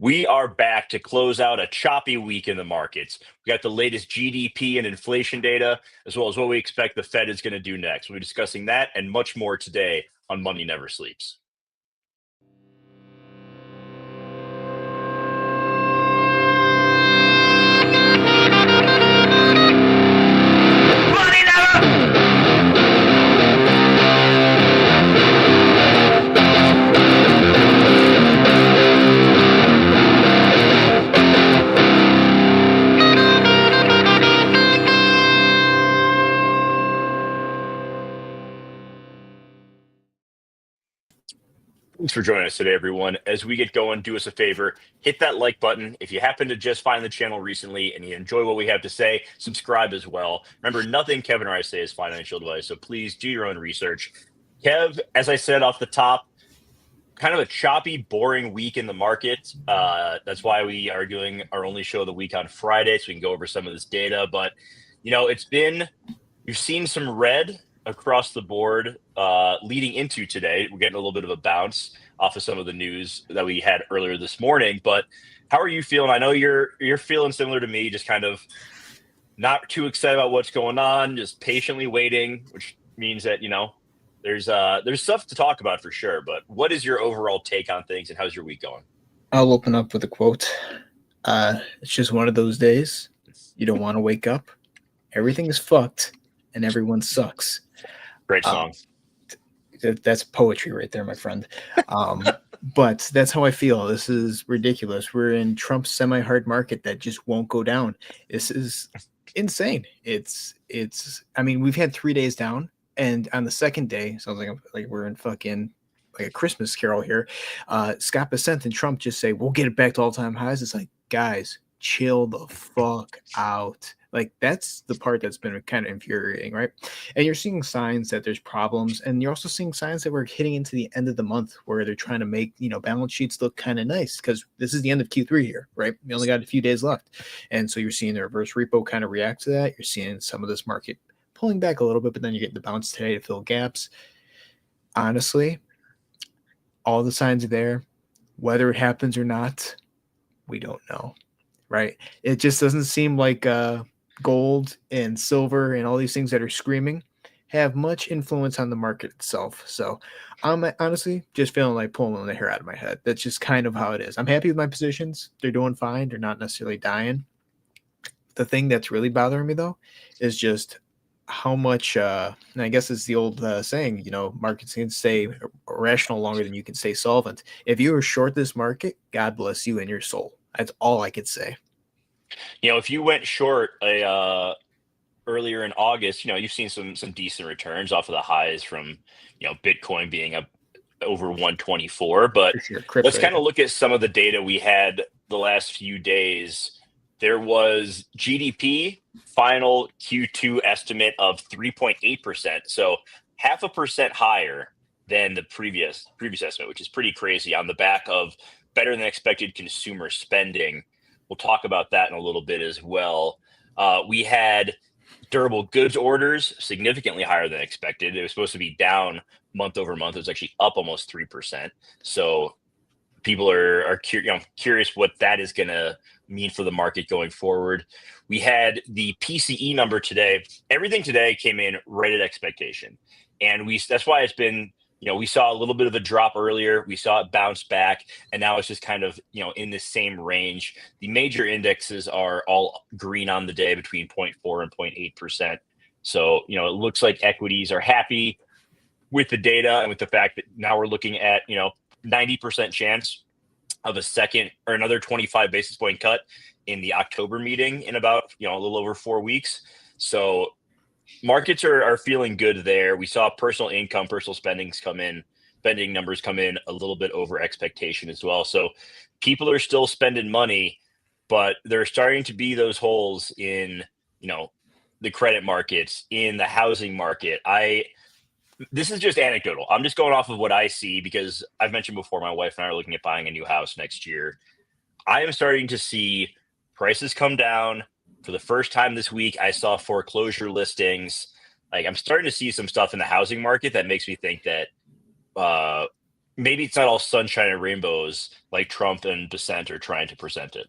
We are back to close out a choppy week in the markets. We got the latest GDP and inflation data, as well as what we expect the Fed is going to do next. We'll be discussing that and much more today on Money Never Sleeps. Thanks for joining us today, everyone. As we get going, do us a favor, hit that like button. If you happen to just find the channel recently and you enjoy what we have to say, subscribe as well. Remember, nothing Kevin or I say is financial advice, so please do your own research. Kev, as I said off the top, kind of a choppy, boring week in the market. That's why we are doing our only show of the week on Friday, so we can go over some of this data. But, you've seen some red across the board leading into today. We're getting a little bit of a bounce off of some of the news that we had earlier this morning. But how are you feeling? I know you're feeling similar to me, just kind of not too excited about what's going on, just patiently waiting, which means that, there's stuff to talk about for sure. But what is your overall take on things, and how's your week going? I'll open up with a quote. It's just one of those days. You don't want to wake up. Everything is fucked and everyone sucks. Great song. That's poetry right there, my friend. But that's how I feel. This is ridiculous. We're in Trump's semi-hard market that just won't go down. This is insane. We've had 3 days down, and on the second day, sounds like we're in fucking like a Christmas carol here. Scott Bessent and Trump just say, we'll get it back to all-time highs. It's like, guys, chill the fuck out. Like, that's the part that's been kind of infuriating, right? And you're seeing signs that there's problems, and you're also seeing signs that we're hitting into the end of the month where they're trying to make, balance sheets look kind of nice, because this is the end of Q3 here, right? We only got a few days left. And so you're seeing the reverse repo kind of react to that. You're seeing some of this market pulling back a little bit, but then you get the bounce today to fill gaps. Honestly, all the signs are there. Whether it happens or not, we don't know, right? It just doesn't seem like gold and silver and all these things that are screaming have much influence on the market itself. So I'm honestly just feeling like pulling the hair out of my head. That's just kind of how it is. I'm happy with my positions. They're doing fine. They're not necessarily dying. The thing that's really bothering me, though, is just how much, and I guess it's the old saying, markets can stay rational longer than you can stay solvent. If you were short this market, God bless you and your soul. That's all I could say. If you went short earlier in August, you've seen some decent returns off of the highs from, Bitcoin being up over 124. But Sure. Let's kind of look at some of the data we had the last few days. There was GDP final Q2 estimate of 3.8%. So 0.5% higher than the previous estimate, which is pretty crazy, on the back of better than expected consumer spending. We'll talk about that in a little bit as well. We had durable goods orders significantly higher than expected. It was supposed to be down month over month. It was actually up almost 3%. So people are curious what that is going to mean for the market going forward. We had the PCE number today. Everything today came in right at expectation. And that's why it's been, we saw a little bit of a drop earlier. We saw it bounce back, and now it's just kind of, in the same range. The major indexes are all green on the day, between 0.4 and 0.8%. So, it looks like equities are happy with the data and with the fact that now we're looking at, 90% chance of a second or another 25 basis point cut in the October meeting in about, a little over 4 weeks. So markets are feeling good there. We saw personal spending numbers come in a little bit over expectation as well. So people are still spending money, but there are starting to be those holes in, the credit markets, in the housing market. This is just anecdotal. I'm just going off of what I see, because I've mentioned before, my wife and I are looking at buying a new house next year. I am starting to see prices come down. For the first time this week, I saw foreclosure listings. Like, I'm starting to see some stuff in the housing market that makes me think that, maybe it's not all sunshine and rainbows like Trump and dissent are trying to present it.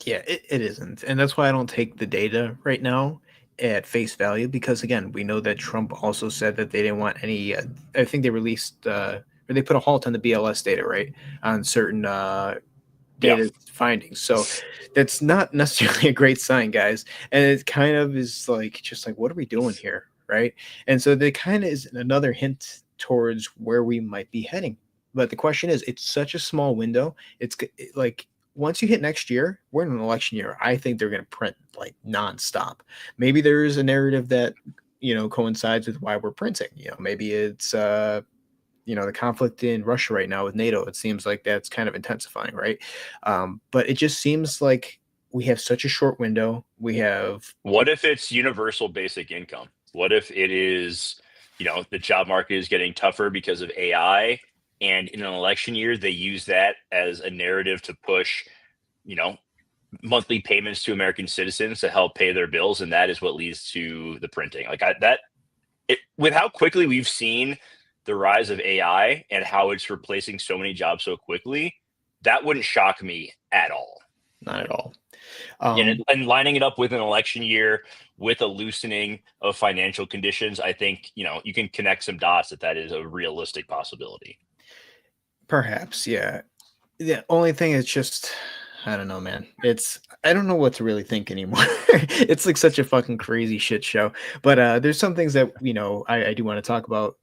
Yeah, it isn't. And that's why I don't take the data right now at face value because, again, we know that Trump also said that they didn't want any. I think they released, or they put a halt on the BLS data, right? On certain Yeah. data findings. So that's not necessarily a great sign, guys. And it kind of is like, just like, what are we doing here? Right. And so that kind of is another hint towards where we might be heading. But the question is, it's such a small window. Like, once you hit next year, we're in an election year. I think they're going to print like nonstop. Maybe there is a narrative that, coincides with why we're printing. Maybe it's, the conflict in Russia right now with NATO. It seems like that's kind of intensifying, right? But it just seems like we have such a short window. We have What if it's universal basic income? What if it is, the job market is getting tougher because of AI, and in an election year they use that as a narrative to push, you know, monthly payments to American citizens to help pay their bills, and that is what leads to the printing. With how quickly we've seen the rise of AI and how it's replacing so many jobs so quickly, that wouldn't shock me at all. not at all. And lining it up with an election year with a loosening of financial conditions, I think, you can connect some dots that is a realistic possibility. Perhaps, yeah. The only thing is just, I don't know, man. I don't know what to really think anymore. It's like such a fucking crazy shit show. But there's some things that I do want to talk about.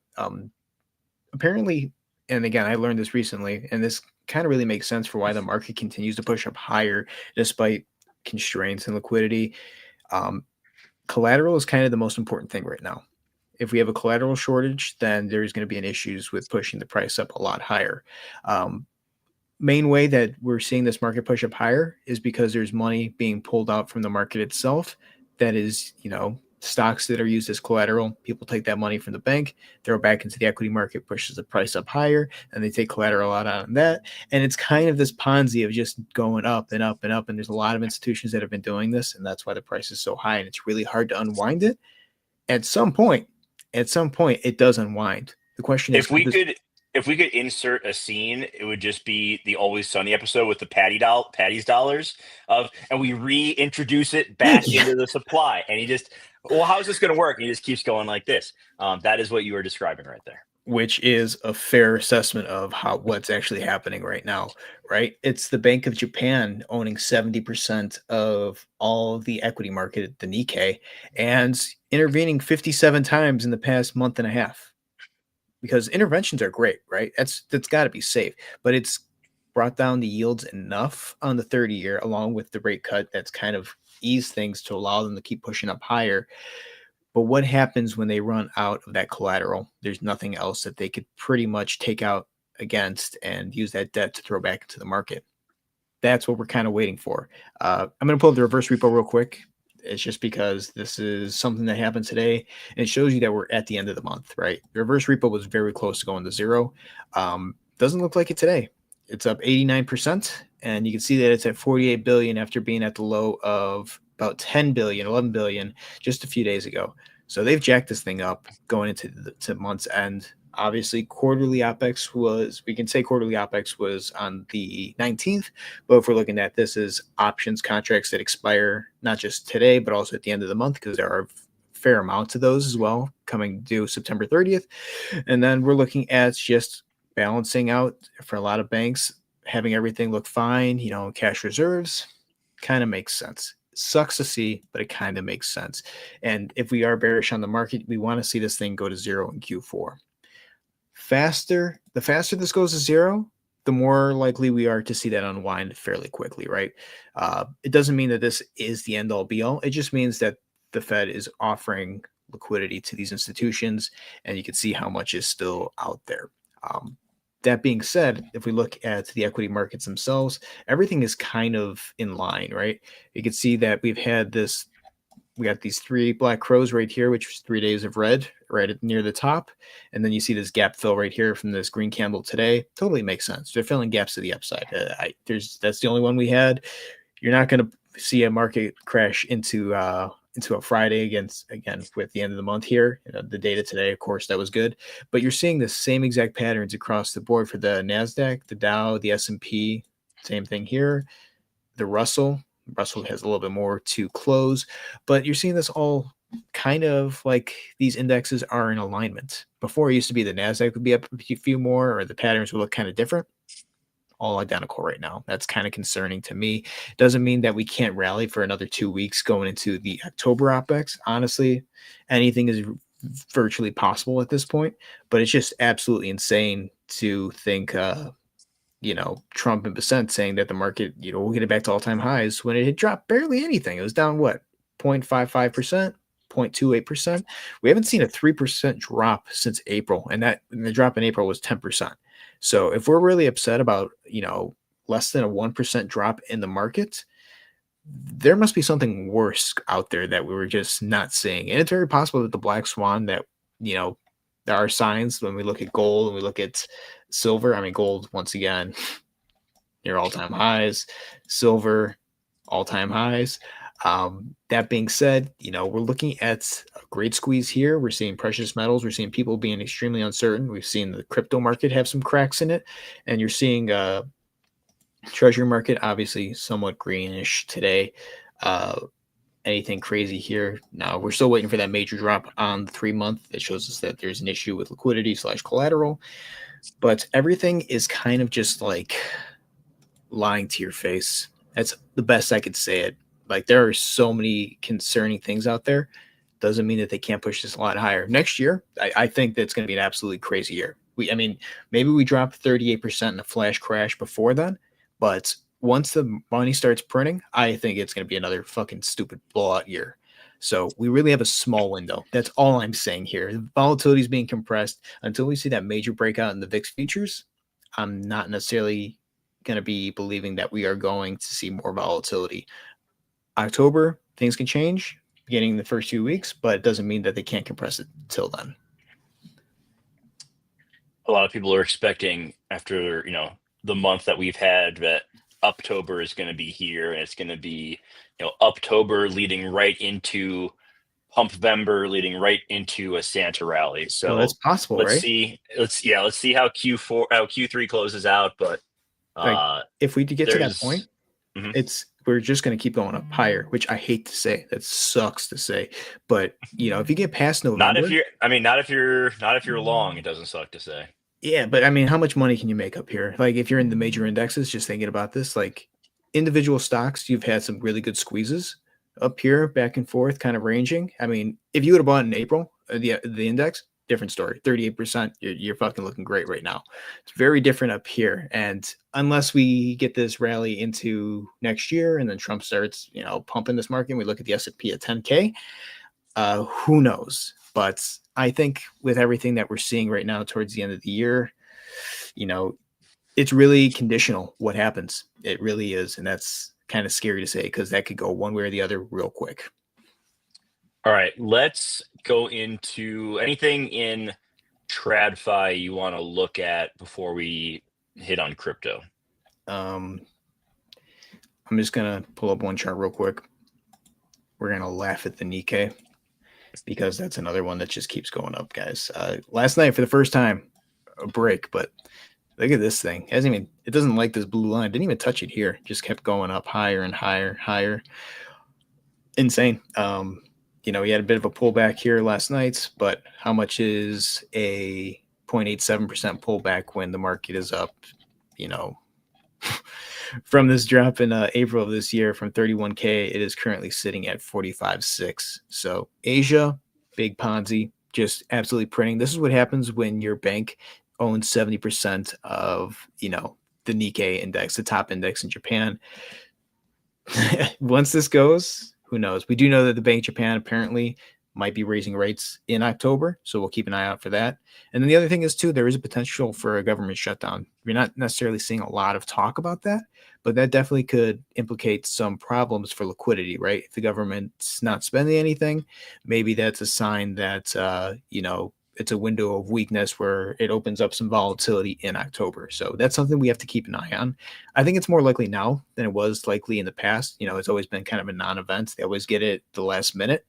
Apparently, and again, I learned this recently, and this kind of really makes sense for why the market continues to push up higher despite constraints and liquidity. Collateral is kind of the most important thing right now. If we have a collateral shortage, then there's going to be an issues with pushing the price up a lot higher. Main way that we're seeing this market push up higher is because there's money being pulled out from the market itself. That is, stocks that are used as collateral. People take that money from the bank, throw it back into the equity market, pushes the price up higher, and they take collateral out on that. And it's kind of this Ponzi of just going up and up and up. And there's a lot of institutions that have been doing this, and that's why the price is so high. And it's really hard to unwind it. At some point, it does unwind. The question is, If we could insert a scene, it would just be the Always Sunny episode with the Patty's dollars and we reintroduce it back into the supply. And he just, well, how's this going to work? And he just keeps going like this. That is what you were describing right there. which is a fair assessment of what's actually happening right now, right? It's the Bank of Japan owning 70% of all the equity market, the Nikkei, and intervening 57 times in the past month and a half. Because interventions are great, right? That's got to be safe, but it's brought down the yields enough on the 30-year, along with the rate cut that's kind of eased things to allow them to keep pushing up higher. But what happens when they run out of that collateral? There's nothing else that they could pretty much take out against and use that debt to throw back into the market. That's what we're kind of waiting for. I'm going to pull up the reverse repo real quick. It's just because this is something that happened today, and it shows you that we're at the end of the month, right? The reverse repo was very close to going to zero. Doesn't look like it today. It's up 89%, and you can see that it's at 48 billion after being at the low of about 10 billion, 11 billion just a few days ago. So they've jacked this thing up going into the month's end. Obviously, quarterly OPEX was on the 19th, but if we're looking at this as options contracts that expire not just today, but also at the end of the month, because there are a fair amount of those as well coming due September 30th. And then we're looking at just balancing out for a lot of banks, having everything look fine, cash reserves kind of makes sense. Sucks to see, but it kind of makes sense. And if we are bearish on the market, we want to see this thing go to zero in Q4. The faster this goes to zero, the more likely we are to see that unwind fairly quickly, right? It doesn't mean that this is the end all be all. It just means that the Fed is offering liquidity to these institutions, and you can see how much is still out there. That being said, if we look at the equity markets themselves, everything is kind of in line, right? You can see that we got these three black crows right here, which is 3 days of red right near the top. And then you see this gap fill right here from this green candle today. Totally makes sense. They're filling gaps to the upside. That's the only one we had. You're not going to see a market crash into into a Friday again with the end of the month here. The data today, of course, that was good, but you're seeing the same exact patterns across the board for the Nasdaq, the Dow, the S&P. Same thing here. The Russell has a little bit more to close, but you're seeing this all kind of like these indexes are in alignment. Before it used to be the Nasdaq would be up a few more, or the patterns would look kind of different. All identical right now. That's kind of concerning to me. Doesn't mean that we can't rally for another 2 weeks going into the October OPEX. Honestly, anything is virtually possible at this point, but it's just absolutely insane to think, Trump and Bessent saying that the market, we'll get it back to all-time highs when it had dropped barely anything. It was down, what, 0.55%, 0.28%. We haven't seen a 3% drop since April, and the drop in April was 10%. So if we're really upset about, less than a 1% drop in the market, there must be something worse out there that we were just not seeing. And it's very possible that the black swan that, there are signs when we look at gold and we look at silver. I mean, gold, once again, near all-time highs, silver, all-time highs. That being said, we're looking at a great squeeze here. We're seeing precious metals. We're seeing people being extremely uncertain. We've seen the crypto market have some cracks in it, and you're seeing treasury market obviously somewhat greenish today. Anything crazy here? No, we're still waiting for that major drop on the 3-month that shows us that there's an issue with liquidity/collateral. But everything is kind of just like lying to your face. That's the best I could say it. Like, there are so many concerning things out there. Doesn't mean that they can't push this a lot higher. Next year, I think that's going to be an absolutely crazy year. Maybe we drop 38% in a flash crash before then, but once the money starts printing, I think it's going to be another fucking stupid blowout year. So we really have a small window. That's all I'm saying here. The volatility is being compressed until we see that major breakout in the VIX futures. I'm not necessarily going to be believing that we are going to see more volatility. October, things can change beginning in the first 2 weeks, but it doesn't mean that they can't compress it till then. A lot of people are expecting after, the month that we've had that October is going to be here, and it's going to be, October leading right into Pumpvember, leading right into a Santa rally. So that's possible, let's right? see. Let's see how Q3 closes out. But if we get to that point, mm-hmm. We're just going to keep going up higher, which I hate to say. That sucks to say, but if you get past November, not if you're long, it doesn't suck to say. Yeah, but how much money can you make up here? Like, if you're in the major indexes, just thinking about this, like individual stocks, you've had some really good squeezes up here, back and forth, kind of ranging. If you would have bought in April, the index, different story. 38%, you're fucking looking great right now. It's very different up here, and unless we get this rally into next year, and then Trump starts, pumping this market, and we look at the S&P at 10K, who knows? But I think with everything that we're seeing right now towards the end of the year, it's really conditional what happens. It really is. And that's kind of scary to say, because that could go one way or the other real quick. All right, let's go into anything in TradFi you want to look at before we hit on crypto. I'm just going to pull up one chart real quick. We're going to laugh at the Nikkei, because that's another one that just keeps going up, guys. Last night, for the first time, a break, but look at this thing. It doesn't like this blue line. Didn't even touch it here. Just kept going up higher and higher. Insane. We had a bit of a pullback here last night, but how much is a 0.87% pullback when the market is up, from this drop in April of this year from 31K, it is currently sitting at 45.6. So Asia, big Ponzi, just absolutely printing. This is what happens when your bank owns 70% of, the Nikkei index, the top index in Japan. Once this goes, who knows? We do know that the Bank of Japan apparently might be raising rates in October, so we'll keep an eye out for that. And then the other thing is, too, there is a potential for a government shutdown. We're not necessarily seeing a lot of talk about that, but that definitely could implicate some problems for liquidity, right? If the government's not spending anything, maybe that's a sign that, it's a window of weakness where it opens up some volatility in October. So that's something we have to keep an eye on. I think it's more likely now than it was likely in the past. It's always been kind of a non-event. They always get it the last minute,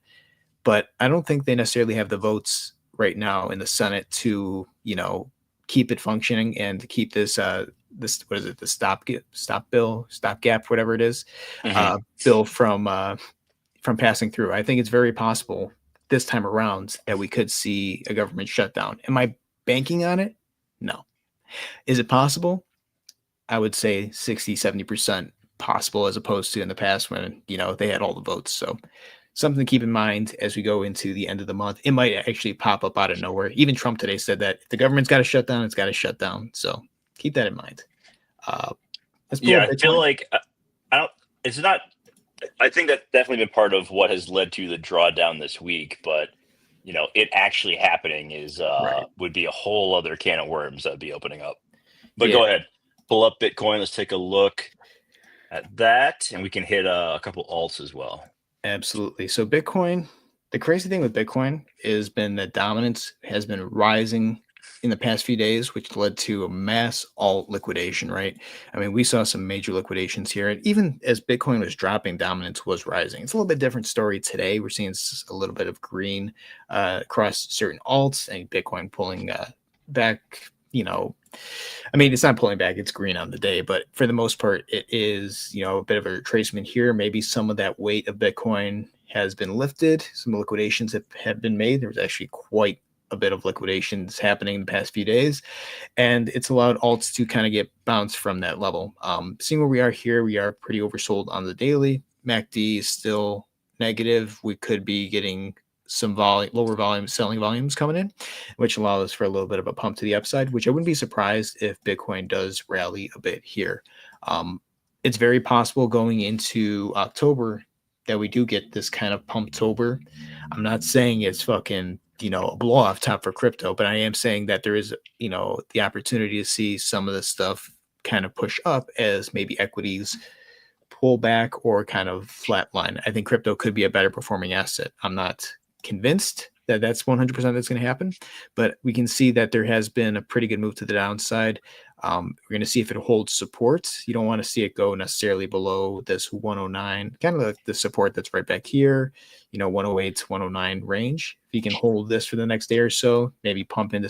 but I don't think they necessarily have the votes right now in the Senate to, keep it functioning and to keep this what is it, the stopgap, whatever it is, Hmm. bill from passing through. I think it's very possible this time around that we could see a government shutdown. Am I banking on it? No. Is it possible? I would say 60, 70% possible, as opposed to in the past when, they had all the votes. So something to keep in mind as we go into the end of the month. It might actually pop up out of nowhere. Even Trump today said that if the government's got to shut down, it's got to shut down. So keep that in mind. Uh, let's pull Yeah, up I feel Bitcoin. like I don't. It's not. I think that's definitely been part of what has led to the drawdown this week. But it actually happening is Right. would be a whole other can of worms that'd be opening up. But Yeah, go ahead, pull up Bitcoin. Let's take a look at that, and we can hit a couple alts as well. absolutely. So Bitcoin, the crazy thing with Bitcoin has been that dominance has been rising in the past few days, which led to a mass alt liquidation, right? I mean, we saw some major liquidations here. And even as Bitcoin was dropping, dominance was rising. It's a little bit different story today. We're seeing a little bit of green across certain alts, and Bitcoin pulling back, I mean, it's not pulling back, it's green on the day, but for the most part, it is, a bit of a retracement here. Maybe some of that weight of Bitcoin has been lifted. Some liquidations have been made. There was actually quite a bit of liquidations happening in the past few days, and it's allowed alts to kind of get bounced from that level. Seeing where we are here, we are pretty oversold on the daily. MACD is still negative. We could be getting some lower volume selling volumes coming in, which allows for a little bit of a pump to the upside, which I wouldn't be surprised if Bitcoin does rally a bit here. It's very possible going into October that we do get this kind of pumped over. I'm not saying it's fucking, a blow off top for crypto, but I am saying that there is, the opportunity to see some of this stuff kind of push up as maybe equities pull back or kind of flatline. I think crypto could be a better performing asset. I'm not convinced that that's 100% that's going to happen, but we can see that there has been a pretty good move to the downside. We're going to see if it holds support. You don't want to see it go necessarily below this 109, kind of like the support that's right back here, 108 to 109 range. If you can hold this for the next day or so, maybe pump into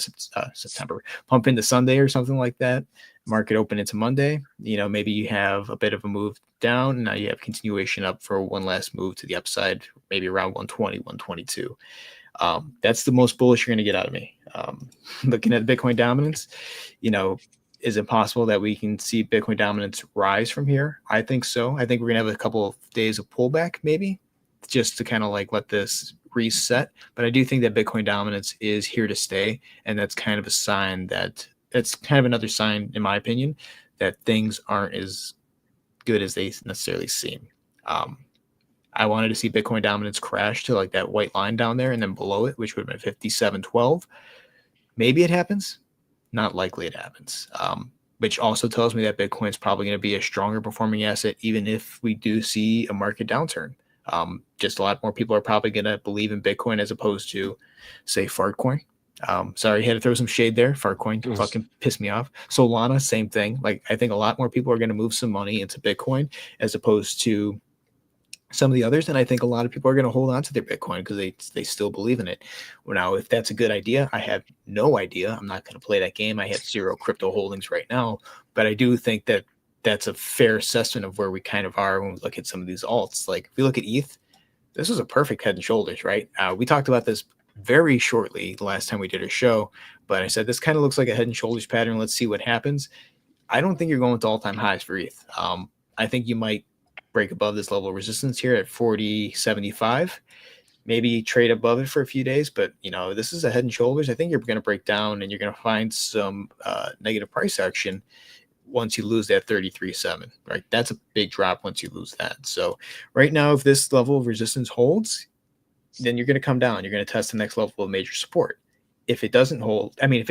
September, pump into Sunday or something like that. Market open into Monday, maybe you have a bit of a move down. Now you have continuation up for one last move to the upside, maybe around 120, 122. That's the most bullish you're going to get out of me. Looking at Bitcoin dominance, is it possible that we can see Bitcoin dominance rise from here? I think so. I think we're going to have a couple of days of pullback, maybe, just to kind of like let this reset. But I do think that Bitcoin dominance is here to stay. And that's kind of a sign that's kind of another sign, in my opinion, that things aren't as good as they necessarily seem. I wanted to see Bitcoin dominance crash to like that white line down there and then below it, which would have been 57.12. Maybe it happens. Not likely it happens. Which also tells me that Bitcoin is probably going to be a stronger performing asset, even if we do see a market downturn. Just a lot more people are probably going to believe in Bitcoin as opposed to, say, Fartcoin. Sorry, had to throw some shade there. Fartcoin fucking pissed me off. Solana, same thing. Like, I think a lot more people are going to move some money into Bitcoin as opposed to some of the others, and I think a lot of people are going to hold on to their Bitcoin because they still believe in it. Well, now, if that's a good idea, I have no idea. I'm not going to play that game. I have zero crypto holdings right now, but I do think that that's a fair assessment of where we kind of are when we look at some of these alts. Like if we look at ETH, this was a perfect head and shoulders, right? We talked about this very shortly the last time we did a show, but I said this kind of looks like a head and shoulders pattern. Let's see what happens. I don't think you're going to all-time highs for ETH. I think you might break above this level of resistance here at 40.75. Maybe trade above it for a few days, but this is a head and shoulders. I think you're going to break down and you're going to find some negative price action once you lose that 33.7, right? That's a big drop once you lose that. So right now, if this level of resistance holds, then you're going to come down. You're going to test the next level of major support. If it doesn't hold, I mean,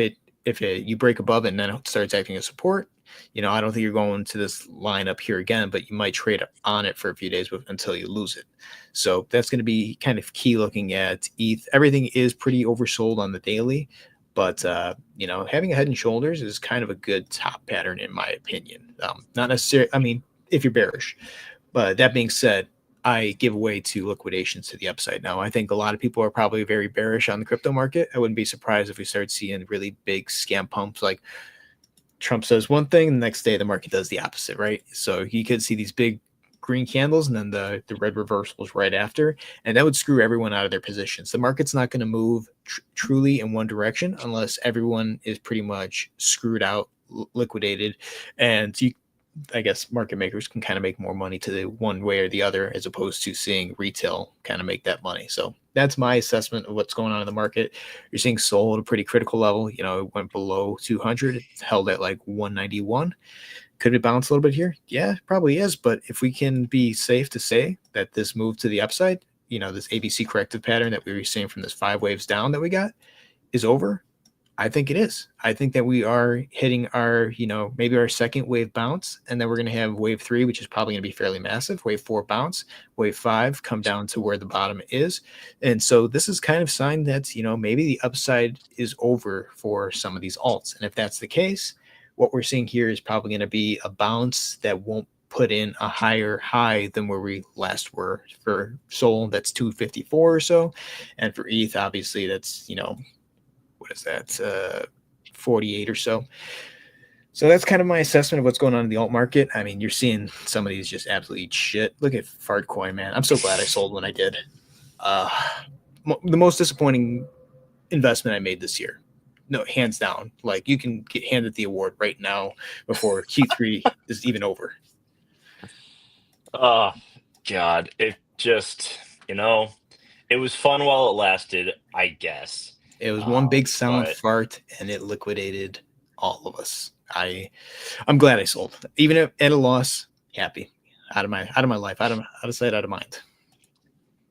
if you break above it and then it starts acting as support, I don't think you're going to this line up here again, but you might trade on it for a few days until you lose it. So that's going to be kind of key looking at ETH. Everything is pretty oversold on the daily, but having a head and shoulders is kind of a good top pattern in my opinion. Not necessarily, I mean, if you're bearish, but that being said, I give way to liquidations to the upside now. I think a lot of people are probably very bearish on the crypto market. I wouldn't be surprised if we start seeing really big scam pumps, like Trump says one thing, the next day the market does the opposite, right? So you could see these big green candles and then the red reversals right after, and that would screw everyone out of their positions. The market's not going to move truly in one direction unless everyone is pretty much screwed out, liquidated, and I guess market makers can kind of make more money to the one way or the other, as opposed to seeing retail kind of make that money. So that's my assessment of what's going on in the market. You're seeing SOL at a pretty critical level. It went below 200. It's held at like 191. Could it bounce a little bit here? Yeah, probably is. But if we can be safe to say that this move to the upside, this ABC corrective pattern that we were seeing from this 5 waves down that we got is over, I think it is. I think that we are hitting our, maybe our second wave bounce, and then we're going to have wave 3, which is probably going to be fairly massive. Wave 4 bounce, wave 5 come down to where the bottom is. And so this is kind of sign that, maybe the upside is over for some of these alts. And if that's the case, what we're seeing here is probably going to be a bounce that won't put in a higher high than where we last were. For SOL, that's 254 or so. And for ETH, obviously, that's, what is that, 48 or so. So that's kind of my assessment of what's going on in the alt market. I mean, you're seeing some of these just absolutely eat shit. Look at Fartcoin, man. I'm so glad I sold when I did. The most disappointing investment I made this year. No, hands down. Like, you can get handed the award right now before Q3 is even over. Oh, God. It just, it was fun while it lasted, I guess. It was one big silent fart, and it liquidated all of us. I'm glad I sold, even at a loss. Happy, out of my life, out of sight, out of mind.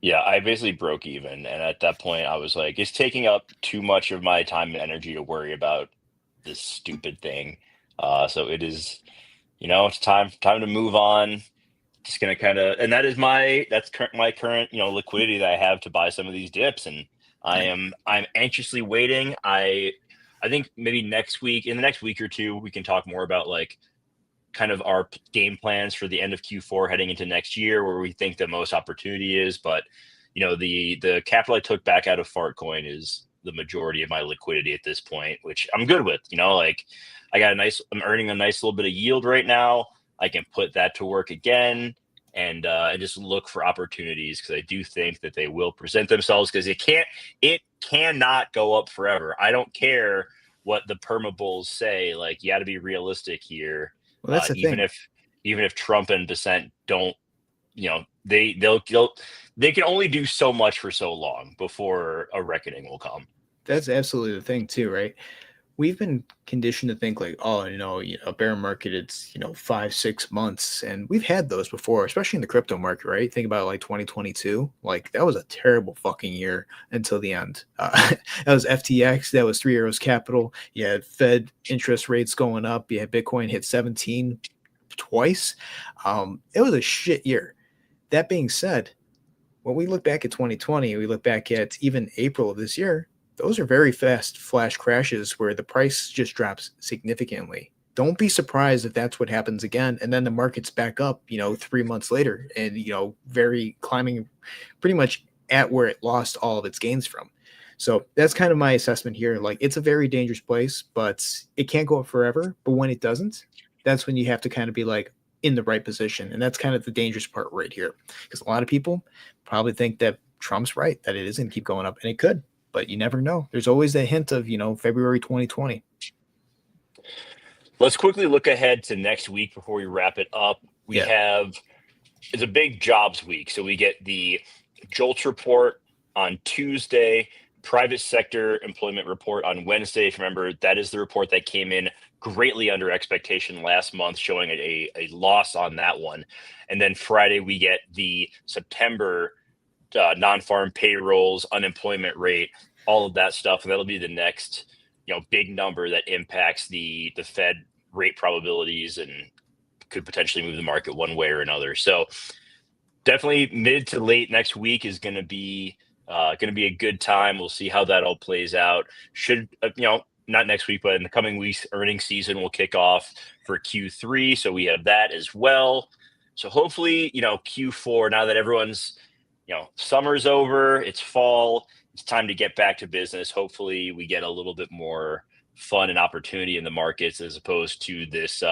Yeah, I basically broke even, and at that point, I was like, it's taking up too much of my time and energy to worry about this stupid thing. So it is, it's time to move on. Just gonna kind of, and that's my current liquidity that I have to buy some of these dips, and I'm anxiously waiting. I think maybe in the next week or two, we can talk more about like kind of our game plans for the end of Q4 heading into next year, where we think the most opportunity is. But the capital I took back out of Fartcoin is the majority of my liquidity at this point, which I'm good with. Like I'm earning a nice little bit of yield right now. I can put that to work again and just look for opportunities, because I do think that they will present themselves, because it cannot go up forever. I don't care what the perma bulls say. Like, you got to be realistic here. Well, that's the even thing. Even if Trump and dissent don't, they can only do so much for so long before a reckoning will come. That's absolutely the thing too, right? We've been conditioned to think like, oh, a bear market, it's 5-6 months, and we've had those before, especially in the crypto market, right? Think about like 2022, like that was a terrible fucking year until the end. That was FTX, that was Three Arrows Capital. You had Fed interest rates going up. You had Bitcoin hit 17 twice. It was a shit year. That being said, when we look back at 2020, we look back at even April of this year, those are very fast flash crashes where the price just drops significantly. Don't be surprised if that's what happens again, and then the market's back up, 3 months later, and very climbing pretty much at where it lost all of its gains from. So that's kind of my assessment here. Like, it's a very dangerous place, but it can't go up forever. But when it doesn't, that's when you have to kind of be like in the right position, and that's kind of the dangerous part right here, because a lot of people probably think that Trump's right, that it is going to keep going up, and it could. But you never know. There's always that hint of, February 2020. Let's quickly look ahead to next week before we wrap it up. It's a big jobs week. So we get the JOLTS report on Tuesday, private sector employment report on Wednesday. If you remember, that is the report that came in greatly under expectation last month, showing a loss on that one. And then Friday, we get the September non-farm payrolls, unemployment rate, all of that stuff. And that'll be the next, big number that impacts the Fed rate probabilities and could potentially move the market one way or another. So definitely mid to late next week is going to be a good time. We'll see how that all plays out. Should not next week, but in the coming weeks, earnings season will kick off for Q3. So we have that as well. So hopefully, Q4, now that everyone's, summer's over, it's fall, it's time to get back to business. Hopefully we get a little bit more fun and opportunity in the markets as opposed to this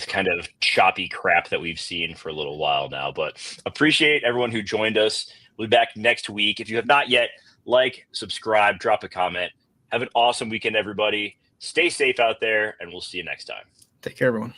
kind of choppy crap that we've seen for a little while now. But appreciate everyone who joined us. We'll be back next week. If you have not yet, subscribe, drop a comment. Have an awesome weekend, everybody. Stay safe out there, and we'll see you next time. Take care, everyone.